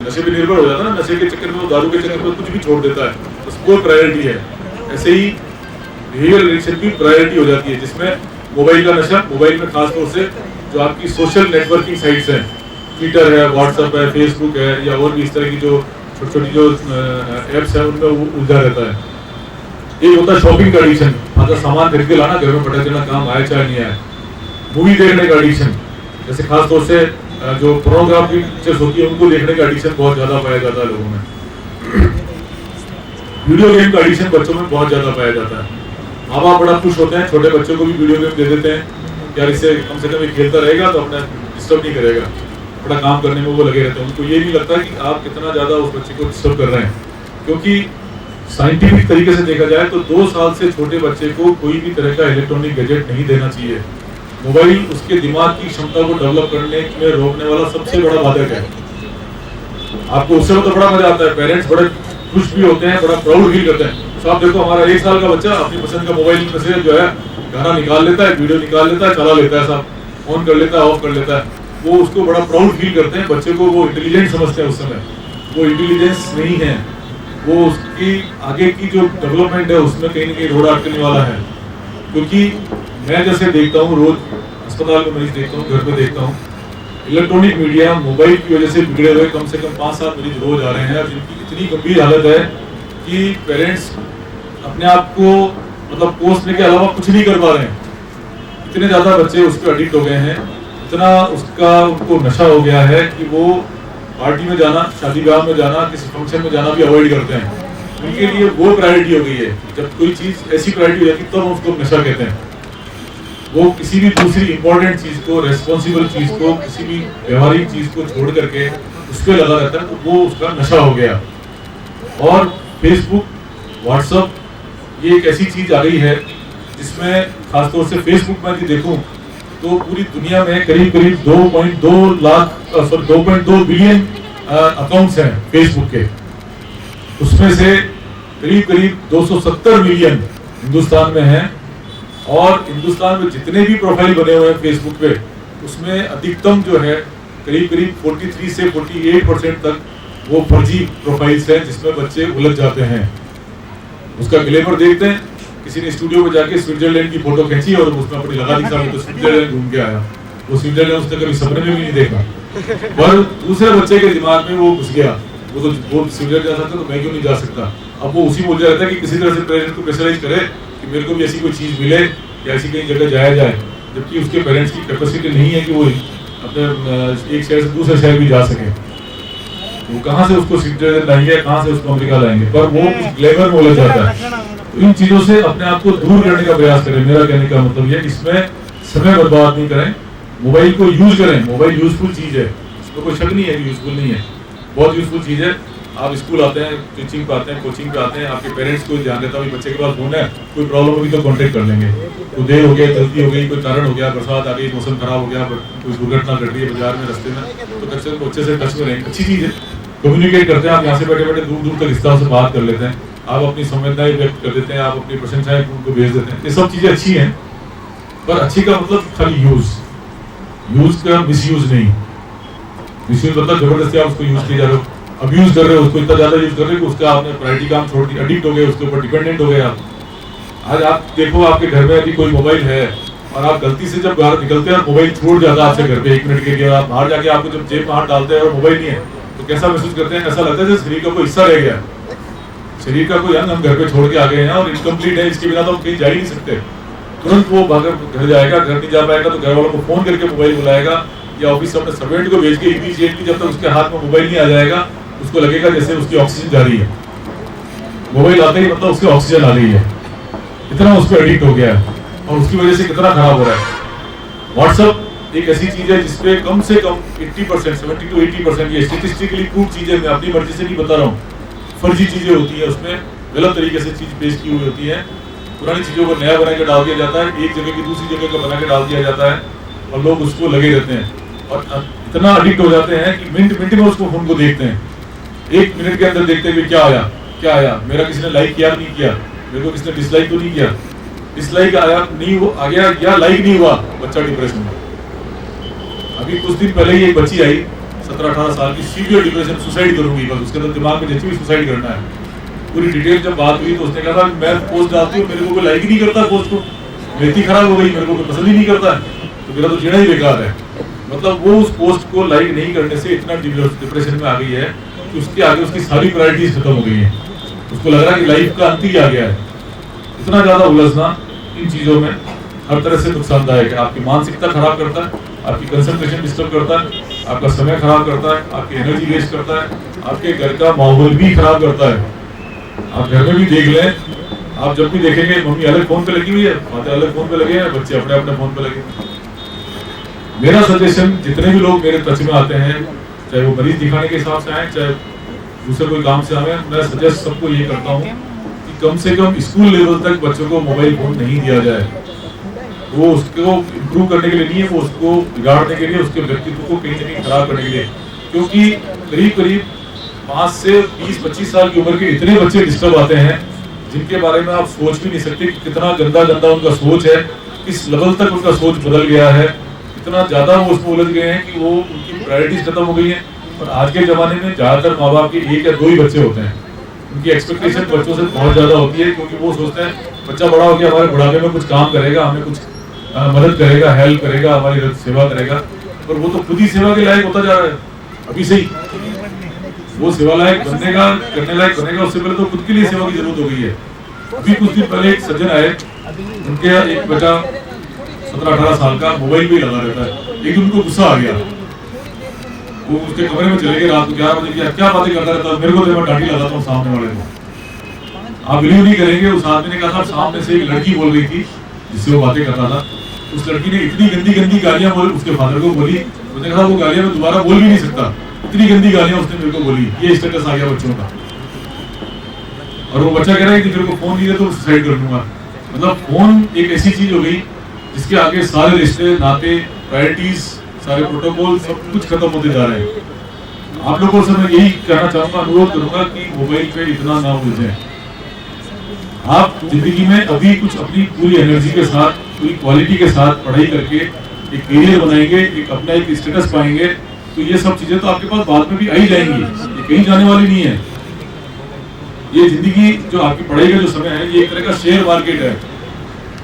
नशे पे निर्भर हो जाता है ना, नशे के चक्कर में वो दारू के चक्कर में कुछ भी छोड़ देता है, उसको प्रायोरिटी है। ऐसे ही बिहेवियर एडिक्शन की प्रायोरिटी हो जाती है, जिसमें मोबाइल का नशा, मोबाइल में खासतौर से जो आपकी सोशल नेटवर्किंग साइट्स हैं, ट्विटर है, व्हाट्सएप है, फेसबुक है, या और भी इस तरह की जो छोटी छोटी जो एप्स है उनमें वो उलझा रहता है। एक होता है शॉपिंग का एडिक्शन, मतलब सामान खरीद के लाना, घर में पता चलना काम आया चाहे नहीं आया। मूवी देखने का एडिक्शन, जैसे खासतौर से जो पोर्नोग्राफी पिक्चर्स होती है उनको देखने का एडिक्शन बहुत ज्यादा पाया जाता है लोगों में। वीडियो गेम का एडिक्शन बच्चों में बहुत ज्यादा पाया जाता है। माँ बाप बड़ा खुश होते हैं, छोटे बच्चों को भी वीडियो गेम दे देते हैं, यार इससे कम से कम खेलता रहेगा तो अपना डिस्टर्ब नहीं करेगा, बड़ा काम करने में वो लगे रहते हैं। उनको ये नहीं लगता कि आप कितना ज्यादा उस बच्चे को डिस्टर्ब कर रहे हैं, क्योंकि साइंटिफिक तरीके से देखा जाए तो 2 साल से छोटे बच्चे को कोई भी तरह का इलेक्ट्रॉनिक गैजेट नहीं देना चाहिए। मोबाइल उसके दिमाग की क्षमता को डेवलप करने में रोकने वाला सबसे बड़ा बाधक है। आपको उससे तो बड़ा मजा आता है, पेरेंट्स बड़े खुश भी होते हैं, बड़ा प्राउड फील करते हैं। तो आप देखो हमारा 1 साल का बच्चा अपनी पसंद का मोबाइल में से जो है गाना निकाल लेता है, वीडियो निकाल लेता है, चला लेता है, सब ऑन कर लेता है, ऑफ कर लेता है। वो उसको बड़ा प्राउड फील करते हैं, बच्चे को वो इंटेलिजेंट समझते हैं। उस समय वो इंटेलिजेंस नहीं है, वो उसकी आगे की जो डेवलपमेंट है उसमें कहीं ना कहीं रोड अटकने वाला है। क्योंकि मैं जैसे देखता हूँ, रोज अस्पताल में मरीज देखता हूँ, घर पे देखता हूँ, इलेक्ट्रॉनिक मीडिया मोबाइल की वजह से बिगड़े हुए कम से कम 5-7 मरीज रोज आ रहे हैं, जिनकी इतनी गंभीर हालत है कि पेरेंट्स अपने आप को मतलब पोसने के अलावा कुछ नहीं कर पा रहे हैं। इतने ज्यादा बच्चे उस पर एडिक्ट हो गए हैं, इतना उसका उनको नशा हो गया है कि वो पार्टी में जाना, शादी ब्याह में जाना, किसी फंक्शन में जाना भी अवॉइड करते हैं। उनके लिए वो प्रायोरिटी हो गई है। जब कोई चीज ऐसी प्रायोरिटी हो जाती है तब उसको नशा कहते हैं। वो किसी भी दूसरी इंपॉर्टेंट चीज को, रेस्पॉन्सिबल चीज को, किसी भी व्यवहारिक चीज को छोड़ करके उस पर लगा रहता है, तो वो उसका नशा हो गया। और फेसबुक, व्हाट्सएप ये एक ऐसी चीज आ गई है जिसमें खासतौर से फेसबुक में यदि देखूं तो पूरी दुनिया में करीब करीब 2.2 बिलियन अकाउंट्स हैं फेसबुक के। उसमें से करीब करीब 270 मिलियन हिंदुस्तान में हैं। और हिंदुस्तान में जितने भी प्रोफाइल बने हुए हैं फेसबुक पे, उसमें अधिकतम जो है करीब करीब 43 से 48% तक वो फर्जी प्रोफाइल्स हैं, जिसमें बच्चे उलझ जाते हैं। उसका ग्लैमर देखते हैं, किसी ने स्टूडियो में जाके स्विट्जरलैंड की फोटो खींची और उसमें अपनी लगा दी, सामने तो स्विट्जरलैंड घूम के आया। वो स्विट्जरलैंड उसने कभी सपने में भी नहीं देखा, पर दूसरे बच्चे के दिमाग में वो घुस गया, वो स्विट्जरलैंड जा सकता तो मैं क्यों नहीं जा सकता। अब वो उसी बोल रहता है कि किसी तरह से पेरेंट्स को प्रेशराइज करे कि मेरे को भी ऐसी कोई चीज मिले या ऐसी कहीं जगह जाया जाए, जबकि उसके पेरेंट्स की कैपेसिटी नहीं है कि वो अपने एक शहर से दूसरे शहर भी जा सके। वो कहाँ से उसको स्विट्जरलैंड लाएंगे, कहाँ से उसको अमेरिका लाएंगे, पर वो उस ग्लैमर में उलझ जाता है। तो इन चीजों से अपने आप को दूर करने का प्रयास करें। मेरा कहने का मतलब ये, इसमें समय बर्बाद नहीं करें, मोबाइल को यूज करें। मोबाइल यूजफुल चीज है, इसमें कोई शक नहीं है कि यूजफुल नहीं है, बहुत यूजफुल चीज है। आप स्कूल आते हैं, टीचिंग पे आते हैं, कोचिंग पे आते हैं, आपके पेरेंट्स को ध्यान देता है बच्चे के पास फोन है, कोई प्रॉब्लम होगी तो कांटेक्ट कर लेंगे। तो देर हो गया, जल्दी हो गई, कोई कारण हो गया, बरसात आ गई, मौसम खराब हो गया, कोई दुर्घटना घट रही है बाजार में, रास्ते में, तो बच्चे को अच्छे से टच में रहेंगे। अच्छी चीज है, कम्युनिकेट करते हैं। आप यहाँ से बैठे बैठे दूर दूर तक इस तरह से बात कर लेते हैं, आप अपनी संवेदनाएं व्यक्त कर देते हैं, आप अपनी प्रशंसाएं उनको भेज देते हैं। ये सब चीजें अच्छी हैं, पर अच्छी का मतलब खाली यूज का मिसयूज नहीं। मिसयूज मतलब जबरदस्ती आप उसको यूज किए जा रहे हो, अब्यूज कर रहे हो, उसको इतना ज्यादा यूज कर रहे हो कि उसका आपने प्रायोरिटी काम छोड़ दी, एडिक्ट हो गए, उसके ऊपर डिपेंडेंट हो गए आप। आज आप देखो, आपके घर में यदि कोई मोबाइल है और आप गलती से जब बाहर निकलते हैं और मोबाइल छूट जाता है आपसे घर पे 1 मिनट के लिए, आप बाहर जाके आपको जब जेब में हाथ डालते हैं और मोबाइल नहीं है, तो कैसा महसूस करते हैं? ऐसा लगता है जैसे शरीर का कोई हिस्सा रह गया, शरीर का कोई अंग हम घर पे छोड़ के आ गए हैं और इनकम्प्लीट है, इसके बिना तो हम कहीं जा ही नहीं सकते। तुरंत वो घर जाएगा, घर नहीं जा पाएगा तो घर वालों को फोन करके मोबाइल बुलाएगा, या ऑफिस से अपने सर्वेंट को भेज के इमीडिएटली जब तक उसके हाथ में मोबाइल नहीं आ जाएगा उसको लगेगा जैसे उसकी ऑक्सीजन जा रही है। मोबाइल आते ही मतलब उसकी ऑक्सीजन आ रही है, इतना उस पर एडिक्ट हो गया है और उसकी वजह से कितना खराब हो रहा है। व्हाट्सएप एक ऐसी चीज है जिसपे कम से कम 80%, 70 to 80% ये स्टैटिस्टिकली प्रूव चीजें, मैं अपनी मर्जी से नहीं बता रहा हूँ, फर्जी चीजें होती है, उसमें गलत तरीके से चीज पेश की हुई होती है। पुरानी चीजों को नया बना के डाल दिया जाता है, एक जगह की दूसरी जगह को बना के डाल दिया जाता है और लोग उसको लगे रहते हैं और इतना एडिक्ट हो जाते हैं कि मिनट मिनट में उसको फोन को देखते हैं। 1 मिनट के अंदर देखते हैं क्या आया, मेरा किसी ने लाइक किया नहीं किया, मेरे को किसी ने डिसलाइक तो नहीं किया, डिसलाइक आया नहीं वो आ गया या लाइक नहीं हुआ, बच्चा डिप्रेशन में। अभी कुछ दिन पहले ही एक बच्ची आई 17-18 साल की सीवियर डिप्रेशन, सुसाइड करूंगी बस, उसके अंदर दिमाग में जैसे भी सुसाइड करना है। पूरी डिटेल जब बात हुई तो उसने कहा मैं पोस्ट डालती हूँ, मेरे को कोई लाइक ही नहीं करता पोस्ट को, मेरी इतनी खराब हो गई, मेरे को कोई पसंद ही नहीं करता है, तो मेरा तो जीना ही बेकार है। मतलब वो उस पोस्ट को लाइक नहीं करने से इतना डिप्रेशन में आ गई है कि उसके आगे उसकी सारी प्रायोरिटीज खत्म हो गई है। उसको लग रहा है कि लाइफ का अंत ही आ गया है। इतना ज्यादा उलझना इन चीजों में हर तरह से नुकसानदायक है। आपकी मानसिकता खराब करता है, आपकी कंसंट्रेशन डिस्टर्ब करता है, आपका समय खराब करता है, आपकी एनर्जी वेस्ट करता है, आपके घर का माहौल भी खराब करता है। आप घर में भी देख लें, आप जब भी देखेंगे मम्मी अलग फोन पे लगी हुई है, फादर अलग फोन पे लगे हैं, बच्चे अपने अपने फोन पे लगे। मेरा सजेशन, जितने भी लोग मेरे टच में आते हैं, चाहे वो मरीज दिखाने के हिसाब से आए, चाहे दूसरे कोई काम से आए, मैं सजेस्ट सबको ये करता हूँ कि कम से कम स्कूल लेवल तक बच्चों को मोबाइल फोन नहीं दिया जाए। वो उसको इम्प्रूव करने के लिए नहीं है, वो उसको बिगाड़ने के लिए, उसके व्यक्तित्व को कहीं ना कहीं खराब करने के लिए। क्योंकि करीब करीब 5 से 20-25 साल की उम्र के इतने बच्चे डिस्टर्ब आते हैं जिनके बारे में आप सोच भी नहीं सकते कि कितना गंदा गंदा उनका सोच है, किस लेवल तक उनका सोच बदल गया है, इतना ज्यादा वो उसमें उलझ गए हैं कि वो उनकी प्रायोरिटीज खत्म हो गई है। और आज के जमाने में ज्यादातर माँ बाप के 1 या 2 ही बच्चे होते हैं। उनकी एक्सपेक्टेशन बच्चों से बहुत ज्यादा होती है, क्योंकि वो सोचते हैं बच्चा बड़ा हो गया, हमारे बुढ़ापे में कुछ काम करेगा, हमें कुछ मदद करेगा, हेल्प करेगा, हमारी सेवा करेगा। पर वो तो खुद ही सेवा के लायक होता जा रहा है अभी से ही। वो सेवा लायक बनेगा, करने लायक बनेगा, उससे पहले तो खुद के लिए सेवा की जरूरत हो गई है। अभी कुछ दिन पहले एक सज्जन आए, उनके एक बच्चा 17-18 साल का मोबाइल पे लगा रहता है। लेकिन उनको गुस्सा आ गया, वो उसके कमरे में चले गए रात को 11 बजे, क्या बातें करता रहता है, मेरे को तो मैं डांटी लगाता हूँ सामने वाले को। आप बिलीव नहीं करेंगे, उस आदमी ने कहा था सामने से एक लड़की बोल रही थी जिससे वो बातें करता था। उस लड़की ने इतनी गंदी गंदी गालियां बोली, उसके फादर को बोली। उसने कहा वो गालियां मैं दोबारा बोल भी नहीं सकता, इतनी गंदी गालियां उसने मेरे को बोली। ये स्टेटस आ गया बच्चों का। और वो बच्चा कह रहा है कि तेरे को फोन नहीं है तो सुसाइड कर दूंगा। मतलब फोन एक ऐसी चीज हो गई जिसके आगे सारे रिश्ते, नाते, प्रायोरिटीज, सारे प्रोटोकॉल सब कुछ खत्म होते जा रहे हैं। आप लोगों से मैं यही कहना चाहूंगा, अनुरोध करूंगा कि मोबाइल पे इतना ना उलझें। आप जिंदगी में अभी कुछ अपनी पूरी एनर्जी के साथ, पूरी क्वालिटी के साथ पढ़ाई करके एक करियर बनाएंगे, एक अपना एक स्टेटस पाएंगे, तो ये सब चीजें तो आपके पास बाद में भी आई जाएंगी, ये कहीं जाने वाली नहीं है। ये जिंदगी जो आपकी पढ़ाई का जो समय है, ये एक तरह का शेयर मार्केट है।